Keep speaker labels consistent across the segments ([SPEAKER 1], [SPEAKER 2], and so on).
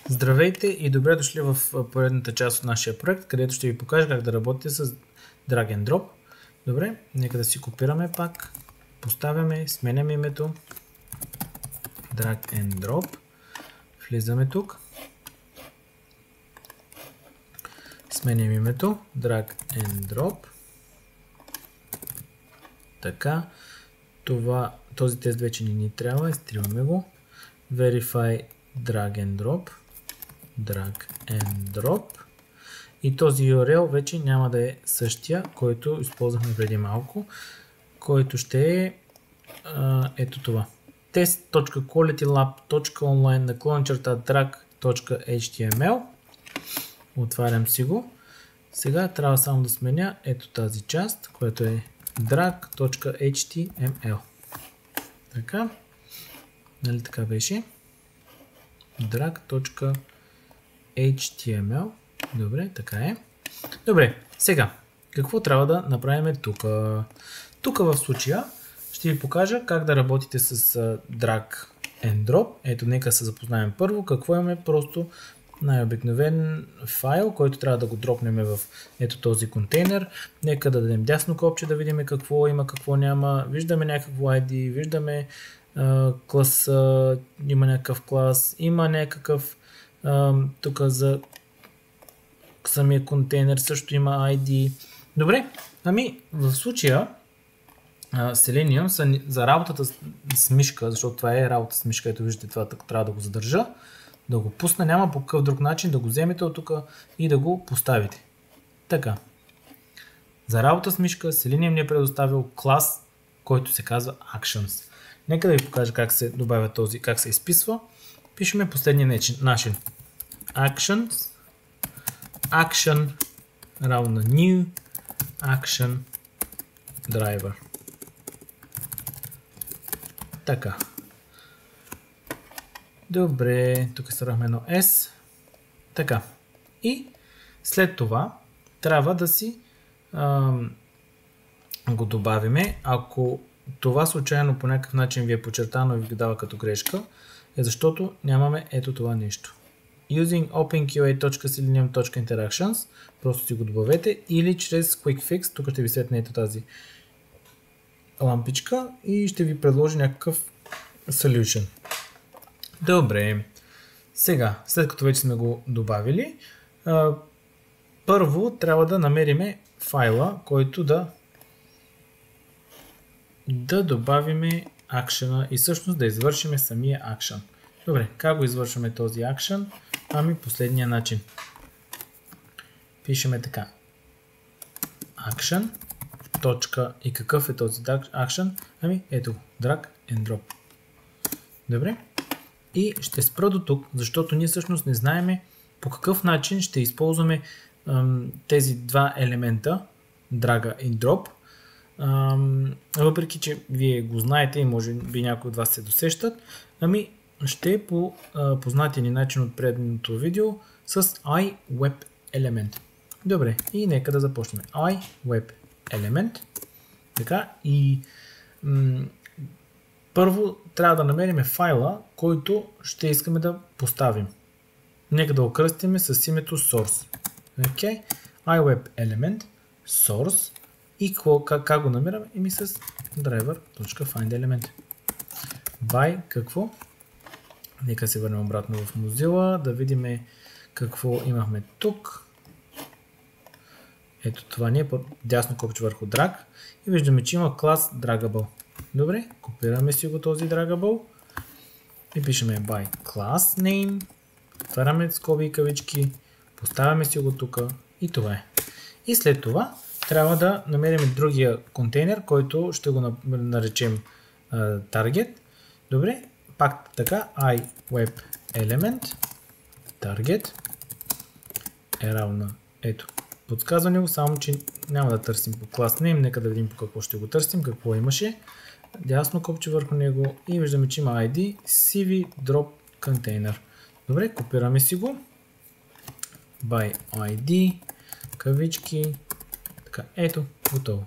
[SPEAKER 1] Здравейте и добре дошли в поредната част от нашия проект, където ще ви покажа как да работите с Drag and Drop. Добре, нека да си копираме пак, поставяме, сменяме името, Drag and Drop, влизаме тук, сменяме името, Drag and Drop, така, този тест вече не ни трябва, изтриваме го, Verify Drag and Drop, Drag and Drop и този URL вече няма да е същия, който използвахме преди малко, който ще е ето това. test.qualitylab.online/drag.html. Отварям си го. Сега трябва само да сменя ето тази част, която е drag.html. Така. Нали така беше? drag.html. Добре, така е. Добре, сега, какво трябва да направим тук? Тук в случая ще ви покажа как да работите с Drag and Drop. Ето, нека се запознаем първо. Какво имаме? Просто най-обикновен файл, който трябва да го дропнем в ето този контейнер. Нека да дадем дясно копче да видим какво има, какво няма. Виждаме някакво ID, виждаме клас, има някакъв клас, има някакъв тук за самия контейнер също има ID. Добре, ами в случая Selenium за работата с мишка, защото това е работа с мишка, ето виждате, това трябва да го задържа, да го пусна, няма по какъв друг начин да го вземете от тук и да го поставите. Така, за работа с мишка Selenium ни е предоставил клас, който се казва Actions. Нека да ви покажа как се добавя този, как се изписва. Пишеме последния начин. Actions, Action, равно на New, Action, Driver. Така. Добре, тук сървахме едно S. Така. И след това трябва да си го добавиме. Ако това случайно по някакъв начин ви е подчертано и ви дава като грешка, е защото нямаме ето това нещо. Using openqa.selenium.interactions, просто си го добавете, или чрез Quick Fix, тук ще ви светне ето тази лампичка и ще ви предложи някакъв solution. Добре, сега, след като вече сме го добавили, първо трябва да намериме файла, който да добавиме акшена и всъщност да извършиме самия акшен. Добре, как го извършваме този акшен? Ами последния начин. Пишеме така. Action. Точка. И какъв е този акшен? Ами ето го. Drag and Drop. Добре. И ще спра до тук, защото ние всъщност не знаеме по какъв начин ще използваме тези два елемента, Drag и Drop. Въпреки че вие го знаете и може би някои от вас се досещат, ами ще по познатия ни начин от предното видео с iWebElement. Добре, и нека да започнем. iWebElement. Така, и първо трябва да намерим файла, който ще искаме да поставим. Нека да окръстим с името source. Okay. iWebElement source. И как го намираме? Ими с driver.findElement. By какво? Нека се върнем обратно в Mozilla, да видим какво имахме тук. Ето това ни е дясно копче върху drag и виждаме, че има клас Draggable. Добре, копираме си го този Draggable и пишеме by class name, отваряме скоби и кавички, поставяме си го тук и това е. И след това трябва да намерим другия контейнер, който ще го наречем target. Добре, пак така, iWebElement target е равна, ето, подсказване го, само че няма да търсим по клас name, нека да видим по какво ще го търсим, какво имаше. Дясно копче върху него и виждаме, че има ID CV drop container. Добре, копираме си го, by ID, кавички, така, ето, готово.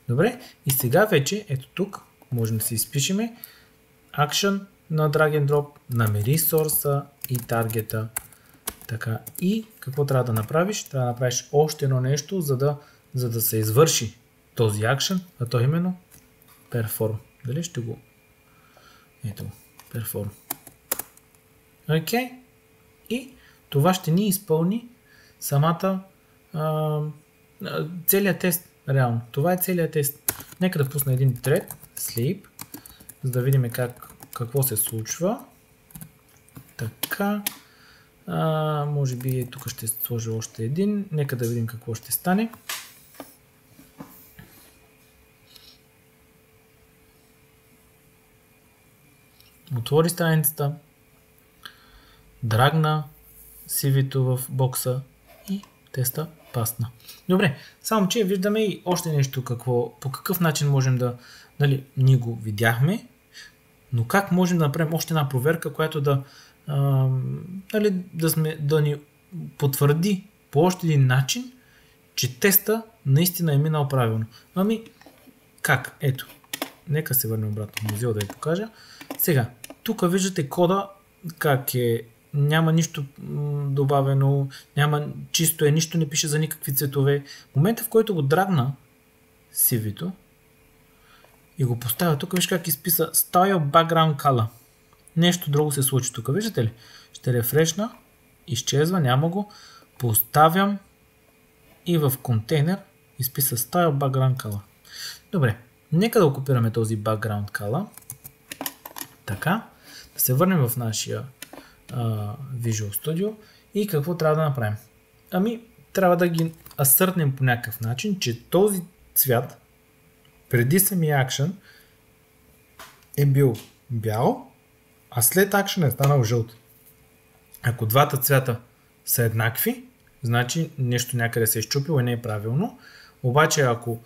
[SPEAKER 1] Добре, и сега вече, ето тук, можем да си изпишеме Action на Drag and Drop, намери source и таргета Така, и какво трябва да направиш? Трябва да направиш още едно нещо, за да се извърши този акшен, а то именно perform. Дали ще го... Ето го, perform. Окей. И това ще ни изпълни самата целият тест. Реално. Това е целият тест. Нека да пусна един thread, sleep, за да видим какво се случва. Така. Може би тук ще сложа още един. Нека да видим какво ще стане. Отвори страницата. Драгна CV-то в бокса и теста пасна. Добре, само че виждаме и още нещо, по какъв начин можем да... Нали, ние го видяхме, но как можем да направим още една проверка, която да ни потвърди по още един начин, че теста наистина е минал правилно. Ами, как? Ето. Нека се върнем обратно в Mozilla да ви покажа. Сега, тук виждате кода как е. Няма нищо добавено, чисто е, нищо не пише за никакви цветове. В момента, в който го драгна CV-то и го поставя тук, виж как изписа Style Background Color. Нещо друго се случи тук, виждате ли? Ще рефрешна, изчезва, няма го. Поставям и в контейнер изписа Style Background Color. Добре, нека да окупираме този Background Color. Така, да се върнем в нашия Visual Studio и какво трябва да направим? Ами, трябва да ги асъртнем по някакъв начин, че този цвят преди самия акшен е бил бял, а след акшен е станал жълт. Ако двата цвята са еднакви, значи нещо някъде се е изчупило и не е правилно. Обаче ако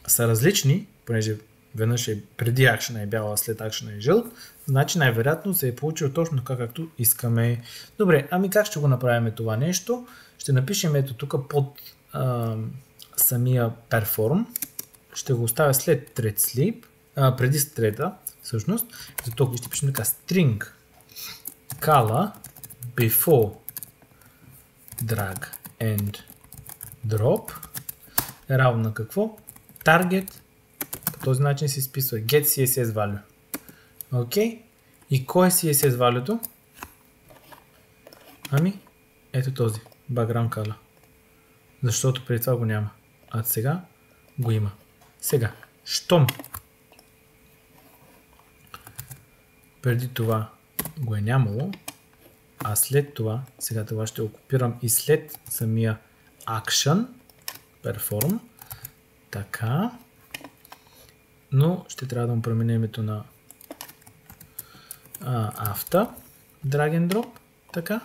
[SPEAKER 1] са различни, понеже веднъж преди акшена е бял, а след акшена е жълт, значи най-вероятно се е получил точно така, както искаме. Добре, ами как ще го направим това нещо? Ще напишем ето тук под самия perform. Ще го оставя след thread sleep, преди thread всъщност. За тук ще пишем така string color before drag and drop е равно на какво? Target. По този начин се изписва get CSS value. Окей. И кой е CSS value-то? Ами, ето този. Background color. Защото преди това го няма. А сега го има. Сега, щом преди това го е нямало, а след това, сега това ще окупирам и след самия action, perform, така, но ще трябва да му променя името на after, drag and drop, така,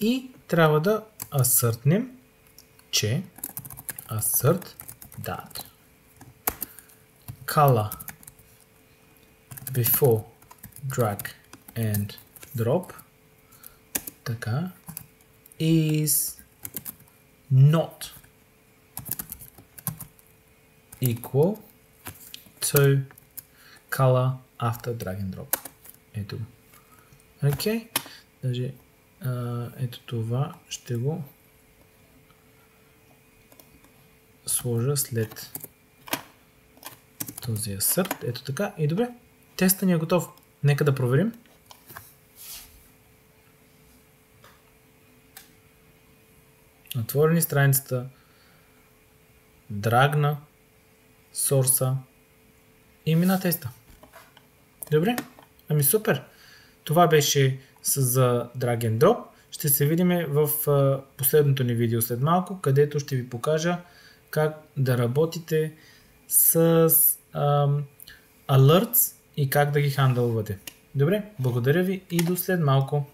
[SPEAKER 1] и трябва да асъртнем, че assert that color before drag and drop, така, is not equal to color after drag and drop. Ето. Окей. Даже ето това ще го сложа след този assert. Ето така. И добре. Тестът ни е готов. Нека да проверим. Отворени страницата. Драгна сорса и мина теста. Добре? Ами супер! Това беше за Drag and Drop. Ще се видим в последното ни видео след малко, където ще ви покажа как да работите с alerts и как да ги хандълвате. Добре? Благодаря ви и до след малко.